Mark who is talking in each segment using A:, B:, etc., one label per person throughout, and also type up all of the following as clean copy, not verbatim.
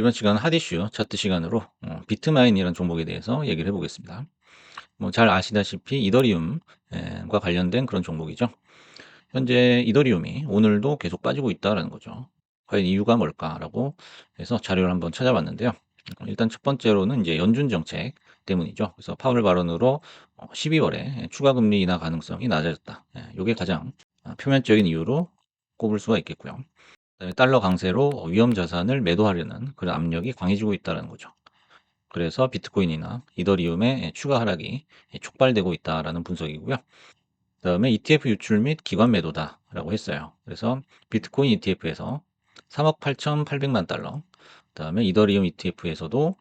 A: 이번 시간 핫 이슈 차트 시간으로 비트마인이라는 종목에 대해서 얘기를 해보겠습니다. 뭐 잘 아시다시피 이더리움과 관련된 그런 종목이죠. 현재 이더리움이 오늘도 계속 빠지고 있다라는 거죠. 과연 이유가 뭘까라고 해서 자료를 한번 찾아봤는데요. 일단 첫 번째로는 이제 연준 정책 때문이죠. 그래서 파월 발언으로 12월에 추가 금리 인하 가능성이 낮아졌다. 이게 가장 표면적인 이유로 꼽을 수가 있겠고요. 그다음에 달러 강세로 위험 자산을 매도하려는 그런 압력이 강해지고 있다는 거죠. 그래서 비트코인이나 이더리움의 추가 하락이 촉발되고 있다라는 분석이고요. 그다음에 ETF 유출 및 기관 매도다라고 했어요. 그래서 비트코인 ETF에서 3억 8,800만 달러, 그다음에 이더리움 ETF에서도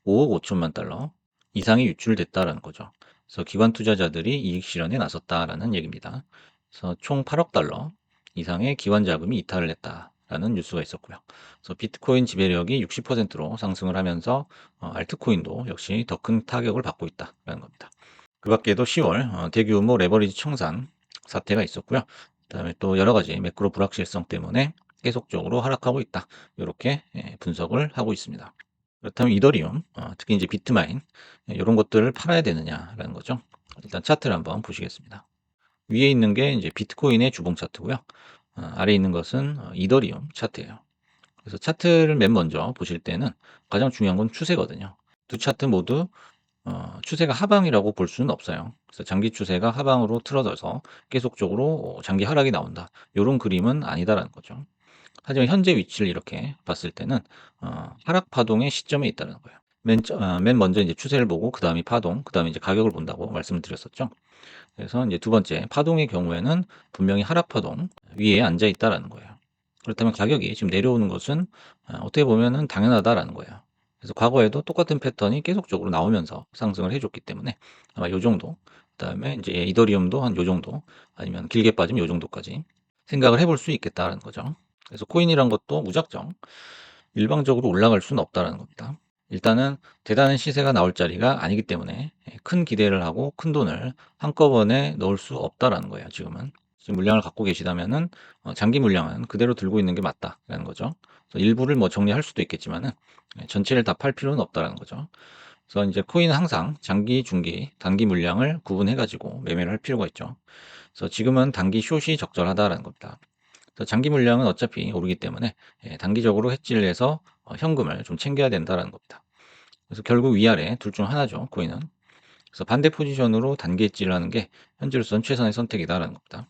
A: 5억 5천만 달러 이상이 유출됐다라는 거죠. 그래서 기관 투자자들이 이익 실현에 나섰다라는 얘기입니다. 그래서 총 8억 달러 이상의 기관 자금이 이탈을 했다라는 뉴스가 있었고요. 그래서 비트코인 지배력이 60%로 상승을 하면서 알트코인도 역시 더 큰 타격을 받고 있다라는 겁니다. 그 밖에도 10월 대규모 레버리지 청산 사태가 있었고요. 그다음에 또 여러 가지 매크로 불확실성 때문에 계속적으로 하락하고 있다. 이렇게 분석을 하고 있습니다. 그렇다면 이더리움, 특히 이제 비트마인 이런 것들을 팔아야 되느냐라는 거죠. 일단 차트를 한번 보시겠습니다. 위에 있는 게 이제 비트코인의 주봉 차트고요. 아래에 있는 것은 이더리움 차트예요. 그래서 차트를 맨 먼저 보실 때는 가장 중요한 건 추세거든요. 두 차트 모두 추세가 하방이라고 볼 수는 없어요. 그래서 장기 추세가 하방으로 틀어져서 계속적으로 장기 하락이 나온다. 요런 그림은 아니다라는 거죠. 하지만 현재 위치를 이렇게 봤을 때는 하락 파동의 시점에 있다는 거예요. 맨 먼저 이제 추세를 보고 그다음에 파동, 그다음에 이제 가격을 본다고 말씀을 드렸었죠. 그래서 이제 두 번째 파동의 경우에는 분명히 하락 파동 위에 앉아 있다라는 거예요. 그렇다면 가격이 지금 내려오는 것은 어떻게 보면은 당연하다라는 거예요. 그래서 과거에도 똑같은 패턴이 계속적으로 나오면서 상승을 해줬기 때문에 아마 요 정도, 그다음에 이제 이더리움도 한 요 정도, 아니면 길게 빠지면 요 정도까지 생각을 해볼 수 있겠다라는 거죠. 그래서 코인이란 것도 무작정 일방적으로 올라갈 수는 없다라는 겁니다. 일단은 대단한 시세가 나올 자리가 아니기 때문에 큰 기대를 하고 큰 돈을 한꺼번에 넣을 수 없다라는 거예요. 지금 물량을 갖고 계시다면은 장기 물량은 그대로 들고 있는 게 맞다라는 거죠. 그래서 일부를 뭐 정리할 수도 있겠지만은 전체를 다 팔 필요는 없다라는 거죠. 그래서 이제 코인은 항상 장기, 중기, 단기 물량을 구분해 가지고 매매를 할 필요가 있죠. 그래서 지금은 단기 숏이 적절하다라는 겁니다. 그래서 장기 물량은 어차피 오르기 때문에 단기적으로 해지를 해서 현금을 좀 챙겨야 된다라는 겁니다. 그래서 결국 위아래 둘 중 하나죠, 코인은. 그래서 반대 포지션으로 단기 해지를 하는 게 현재로서는 최선의 선택이다라는 겁니다.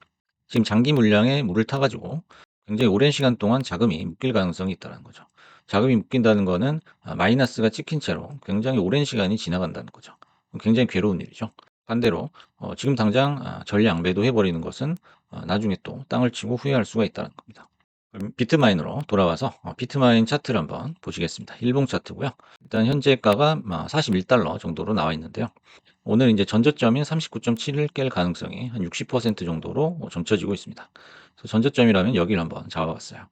A: 지금 장기 물량에 물을 타가지고 굉장히 오랜 시간 동안 자금이 묶일 가능성이 있다는 거죠. 자금이 묶인다는 거는 마이너스가 찍힌 채로 굉장히 오랜 시간이 지나간다는 거죠. 굉장히 괴로운 일이죠. 반대로 지금 당장 전량 매도해버리는 것은 나중에 또 땅을 치고 후회할 수가 있다는 겁니다. 그럼 비트마인으로 돌아와서 비트마인 차트를 한번 보시겠습니다. 일봉 차트고요. 일단 현재가가 41달러 정도로 나와 있는데요. 오늘 이제 전저점인 39.7을 깰 가능성이 한 60% 정도로 점쳐지고 있습니다. 그래서 전저점이라면 여기를 한번 잡아봤어요.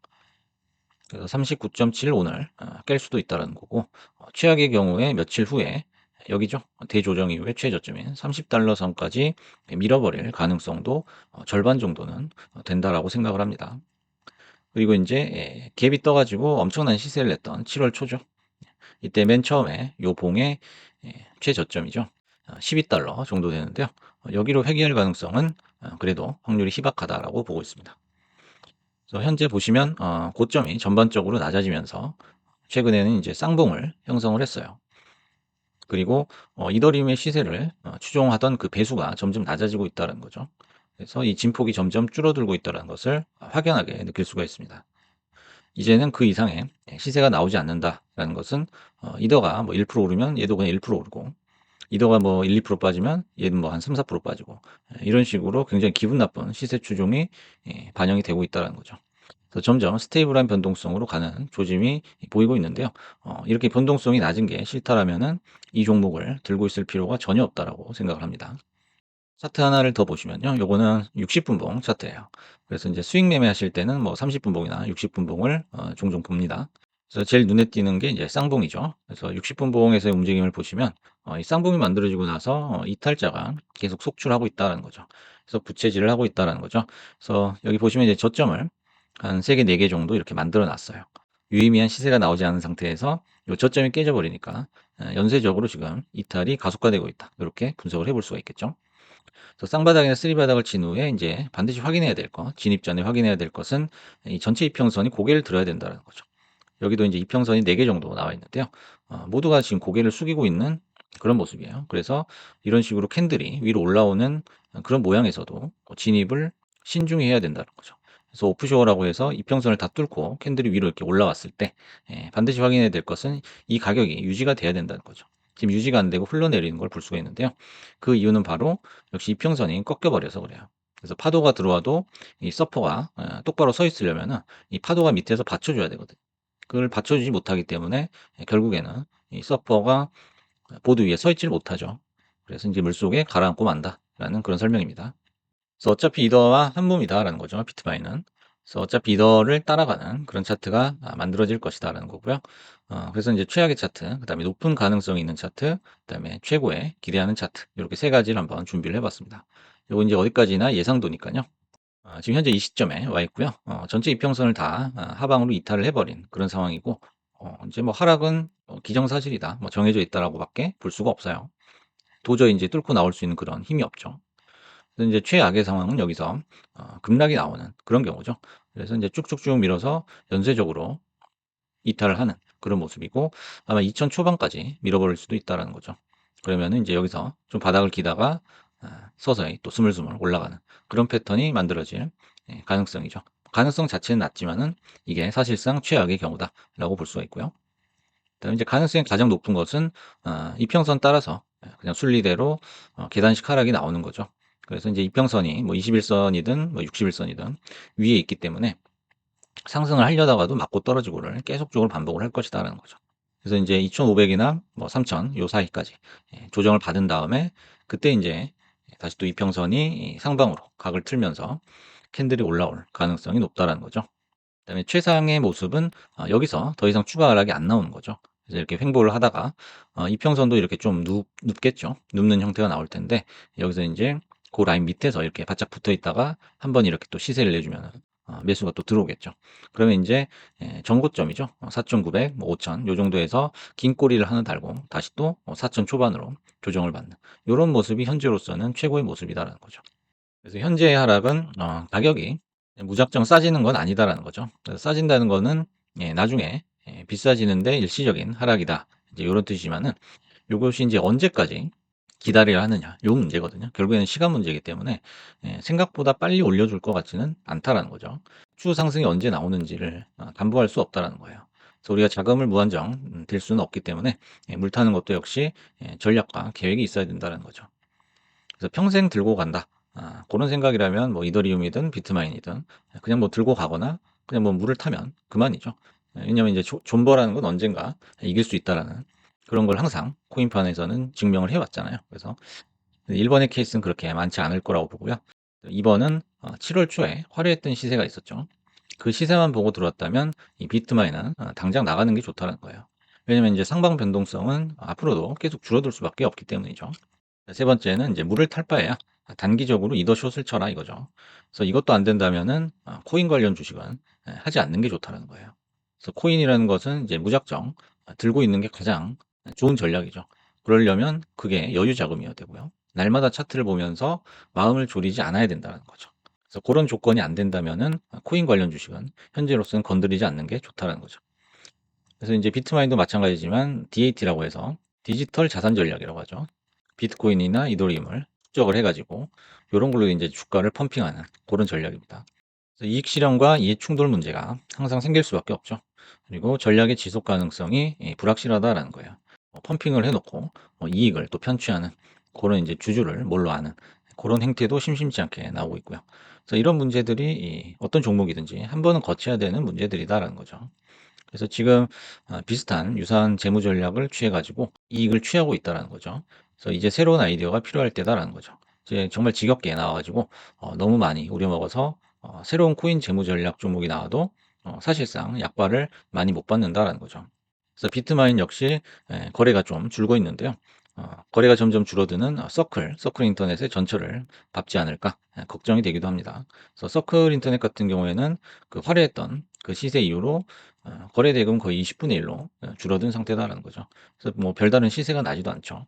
A: 그래서 39.7 오늘 깰 수도 있다는 거고, 최악의 경우에 며칠 후에 여기죠. 대조정 이후에 최저점인 30달러 선까지 밀어버릴 가능성도 절반 정도는 된다라고 생각을 합니다. 그리고 이제 갭이 떠가지고 엄청난 시세를 냈던 7월 초죠. 이때 맨 처음에 요 봉의 최저점이죠. 12달러 정도 되는데요. 여기로 회귀할 가능성은 그래도 확률이 희박하다라고 보고 있습니다. 그래서 현재 보시면 고점이 전반적으로 낮아지면서 최근에는 이제 쌍봉을 형성을 했어요. 그리고 이더리움의 시세를 추종하던 그 배수가 점점 낮아지고 있다는 거죠. 그래서 이 진폭이 점점 줄어들고 있다는 것을 확연하게 느낄 수가 있습니다. 이제는 그 이상의 시세가 나오지 않는다라는 것은 이더가 뭐 1% 오르면 얘도 그냥 1% 오르고, 이더가 뭐 1, 2% 빠지면 얘는 뭐 한 3, 4% 빠지고, 이런 식으로 굉장히 기분 나쁜 시세 추종이 반영이 되고 있다는 거죠. 그래서 점점 스테이블한 변동성으로 가는 조짐이 보이고 있는데요. 이렇게 변동성이 낮은 게 싫다라면은 이 종목을 들고 있을 필요가 전혀 없다라고 생각을 합니다. 차트 하나를 더 보시면요. 요거는 60분봉 차트예요. 그래서 이제 수익 매매하실 때는 뭐 30분봉이나 60분봉을 종종 봅니다. 그래서 제일 눈에 띄는 게 이제 쌍봉이죠. 그래서 60분봉에서의 움직임을 보시면 이 쌍봉이 만들어지고 나서 이탈자가 계속 속출하고 있다는 거죠. 그래서 부채질을 하고 있다는 거죠. 그래서 여기 보시면 이제 저점을 한 3개, 4개 정도 이렇게 만들어 놨어요. 유의미한 시세가 나오지 않은 상태에서 요 저점이 깨져버리니까 연쇄적으로 지금 이탈이 가속화되고 있다. 이렇게 분석을 해볼 수가 있겠죠. 그래서 쌍바닥이나 쓰리바닥을 친 후에 이제 반드시 확인해야 될 것, 진입 전에 확인해야 될 것은 이 전체 이평선이 고개를 들어야 된다는 거죠. 여기도 이제 이평선이 4개 정도 나와 있는데요. 모두가 지금 고개를 숙이고 있는 그런 모습이에요. 그래서 이런 식으로 캔들이 위로 올라오는 그런 모양에서도 진입을 신중히 해야 된다는 거죠. 그래서 오프쇼어라고 해서 이평선을 다 뚫고 캔들이 위로 이렇게 올라왔을 때 반드시 확인해야 될 것은 이 가격이 유지가 돼야 된다는 거죠. 지금 유지가 안 되고 흘러내리는 걸 볼 수가 있는데요. 그 이유는 바로 역시 이평선이 꺾여버려서 그래요. 그래서 파도가 들어와도 이 서퍼가 똑바로 서 있으려면은 이 파도가 밑에서 받쳐줘야 되거든요. 그걸 받쳐주지 못하기 때문에 결국에는 이 서퍼가 보드 위에 서 있지를 못하죠. 그래서 이제 물속에 가라앉고 만다라는 그런 설명입니다. 그래서 어차피 이더와 한 몸이다라는 거죠. 비트마인은. 그래서 어차피 이더를 따라가는 그런 차트가 만들어질 것이다라는 거고요. 그래서 이제 최악의 차트, 그다음에 높은 가능성이 있는 차트, 그다음에 최고의 기대하는 차트 이렇게 세 가지를 한번 준비를 해봤습니다. 요거 이제 어디까지나 예상도니까요. 지금 현재 이 시점에 와 있고요. 전체 이평선을 다 하방으로 이탈을 해버린 그런 상황이고, 이제 뭐 하락은 기정사실이다, 뭐 정해져 있다라고밖에 볼 수가 없어요. 도저히 이제 뚫고 나올 수 있는 그런 힘이 없죠. 그래서 이제 최악의 상황은 여기서 급락이 나오는 그런 경우죠. 그래서 이제 쭉쭉쭉 밀어서 연쇄적으로 이탈을 하는 그런 모습이고, 아마 2000 초반까지 밀어버릴 수도 있다라는 거죠. 그러면은 이제 여기서 좀 바닥을 기다가 서서히 또 스물스물 올라가는 그런 패턴이 만들어질 가능성이죠. 가능성 자체는 낮지만은 이게 사실상 최악의 경우다라고 볼 수가 있고요. 그다음에 이제 가능성이 가장 높은 것은 이평선 따라서 그냥 순리대로 계단식 하락이 나오는 거죠. 그래서 이제 이평선이 뭐 21선이든 뭐 61선이든 위에 있기 때문에 상승을 하려다가도 맞고 떨어지고를 계속적으로 반복을 할 것이다라는 거죠. 그래서 이제 2,500이나 뭐 3,000 요 사이까지 조정을 받은 다음에 그때 이제 다시 또 이평선이 상방으로 각을 틀면서 캔들이 올라올 가능성이 높다라는 거죠. 그다음에 최상의 모습은 여기서 더 이상 추가 하락이 안 나오는 거죠. 그래서 이렇게 횡보를 하다가 이평선도 이렇게 좀 눕겠죠. 눕는 형태가 나올 텐데 여기서 이제 그 라인 밑에서 이렇게 바짝 붙어 있다가 한번 이렇게 또 시세를 내주면 매수가 또 들어오겠죠. 그러면 이제 전고점이죠. 4,900, 뭐 5,000 요 정도에서 긴 꼬리를 하나 달고 다시 또 4,000 초반으로 조정을 받는 이런 모습이 현재로서는 최고의 모습이다라는 거죠. 그래서 현재의 하락은 가격이 무작정 싸지는 건 아니다라는 거죠. 그래서 싸진다는 거는 나중에 비싸지는데 일시적인 하락이다. 이제 요런 뜻이지만은 요것이 이제 언제까지 기다려야 하느냐 요 문제거든요. 결국에는 시간 문제이기 때문에 생각보다 빨리 올려줄 것 같지는 않다라는 거죠. 추후 상승이 언제 나오는지를 담보할 수 없다라는 거예요. 그래서 우리가 자금을 무한정 들 수는 없기 때문에 물 타는 것도 역시 전략과 계획이 있어야 된다는 거죠. 그래서 평생 들고 간다. 그런 생각이라면 뭐 이더리움이든 비트마인이든 그냥 뭐 들고 가거나 그냥 뭐 물을 타면 그만이죠. 왜냐면 이제 존버라는 건 언젠가 이길 수 있다라는 그런 걸 항상 코인판에서는 증명을 해왔잖아요. 그래서 1번의 케이스는 그렇게 많지 않을 거라고 보고요. 2번은 7월 초에 화려했던 시세가 있었죠. 그 시세만 보고 들어왔다면 이 비트마인은 당장 나가는 게 좋다는 거예요. 왜냐면 이제 상방 변동성은 앞으로도 계속 줄어들 수밖에 없기 때문이죠. 세 번째는 이제 물을 탈 바에야 단기적으로 이더숏을 쳐라 이거죠. 그래서 이것도 안 된다면은 코인 관련 주식은 하지 않는 게 좋다는 거예요. 그래서 코인이라는 것은 이제 무작정 들고 있는 게 가장 좋은 전략이죠. 그러려면 그게 여유 자금이어야 되고요. 날마다 차트를 보면서 마음을 졸이지 않아야 된다는 거죠. 그래서 그런 조건이 안 된다면은 코인 관련 주식은 현재로서는 건드리지 않는 게 좋다는 거죠. 그래서 이제 비트마인도 마찬가지지만 DAT라고 해서 디지털 자산 전략이라고 하죠. 비트코인이나 이더리움을 축적을 해가지고 이런 걸로 이제 주가를 펌핑하는 그런 전략입니다. 그래서 이익 실현과 이익 충돌 문제가 항상 생길 수밖에 없죠. 그리고 전략의 지속 가능성이 불확실하다라는 거예요. 펌핑을 해놓고 이익을 또 편취하는 그런 이제 주주를 뭘로 아는 그런 행태도 심심치 않게 나오고 있고요. 그래서 이런 문제들이 어떤 종목이든지 한 번은 거쳐야 되는 문제들이다라는 거죠. 그래서 지금 비슷한 유사한 재무 전략을 취해 가지고 이익을 취하고 있다라는 거죠. 그래서 이제 새로운 아이디어가 필요할 때다라는 거죠. 이제 정말 지겹게 나와 가지고 너무 많이 우려먹어서 새로운 코인 재무 전략 종목이 나와도 사실상 약발을 많이 못 받는다라는 거죠. 그래서 비트마인 역시 거래가 좀 줄고 있는데요. 거래가 점점 줄어드는 서클 인터넷의 전철을 밟지 않을까 걱정이 되기도 합니다. 그래서 서클 인터넷 같은 경우에는 그 화려했던 그 시세 이후로 거래 대금은 거의 20분의 1로 줄어든 상태다라는 거죠. 그래서 뭐 별다른 시세가 나지도 않죠.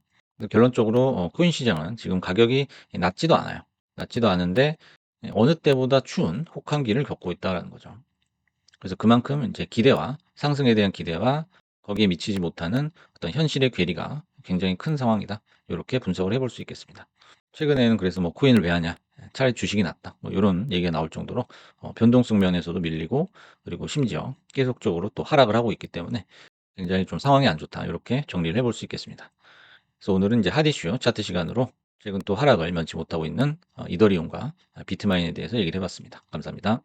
A: 결론적으로 코인 시장은 지금 가격이 낮지도 않아요. 낮지도 않은데 어느 때보다 추운 혹한기를 겪고 있다라는 거죠. 그래서 그만큼 이제 기대와 상승에 대한 기대와 거기에 미치지 못하는 어떤 현실의 괴리가 굉장히 큰 상황이다. 요렇게 분석을 해볼 수 있겠습니다. 최근에는 그래서 뭐 코인을 왜 하냐? 차라리 주식이 낫다. 뭐 요런 얘기가 나올 정도로 변동성 면에서도 밀리고 그리고 심지어 계속적으로 또 하락을 하고 있기 때문에 굉장히 좀 상황이 안 좋다. 요렇게 정리를 해볼 수 있겠습니다. 그래서 오늘은 이제 핫 이슈 차트 시간으로 최근 또 하락을 면치 못하고 있는 이더리움과 비트마인에 대해서 얘기를 해봤습니다. 감사합니다.